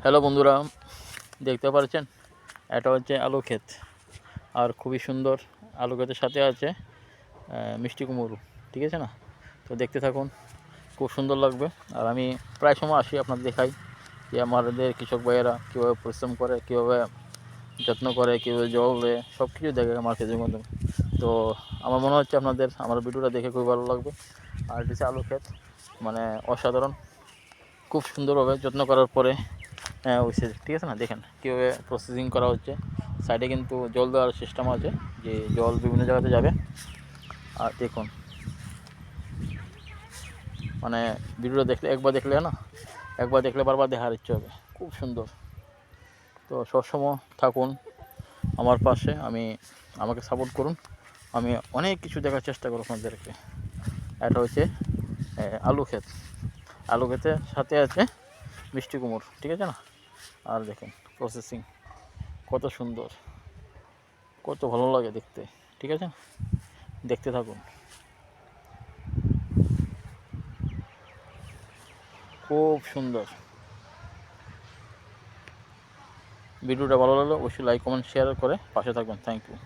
Hello বন্ধুরা, দেখতে পাচ্ছেন এটা হচ্ছে আলু ক্ষেত। আর খুবই সুন্দর আলু ক্ষেতের সাথে আছে মিষ্টি কুমড়ো, ঠিক আছে না? তো দেখতে থাকুন, খুব সুন্দর লাগবে। আর আমি প্রায় সময় আসি, আপনাদের দেখাই যে আমাদের কৃষক ভাইয়েরা কীভাবে পরিশ্রম করে, কীভাবে যত্ন করে, কীভাবে জল দেয়, সব কিছু দেখে আমার ক্ষেতের মাধ্যমে। তো আমার মনে হচ্ছে আপনাদের আমার ভিডিওটা দেখে খুব ভালো লাগবে। আর এটা হচ্ছে আলু ক্ষেত, মানে অসাধারণ, খুব সুন্দরভাবে যত্ন করার পরে হয়েছে, ঠিক আছে না? দেখেন কীভাবে প্রসেসিং করা হচ্ছে। সাইডে কিন্তু জল দেওয়ার সিস্টেম আছে, যে জল বিভিন্ন জায়গাতে যাবে। আর দেখুন, মানে ভিডিওটা দেখলে একবার দেখলে বারবার দেখার ইচ্ছে হবে, খুব সুন্দর। তো সবসময় থাকুন আমার পাশে, আমাকে সাপোর্ট করুন। আমি অনেক কিছু দেখার চেষ্টা করব আপনাদেরকে। এটা হচ্ছে আলু ক্ষেতের সাথে আছে মিষ্টি কুমড়, ঠিক আছে না? আর দেখেন প্রসেসিং কত সুন্দর, কত ভালো লাগে দেখতে, ঠিক আছে? দেখতে থাকুন, খুব সুন্দর। ভিডিওটা ভালো লাগলে অবশ্যই লাইক কমেন্ট শেয়ার করে পাশে থাকবেন। Thank you.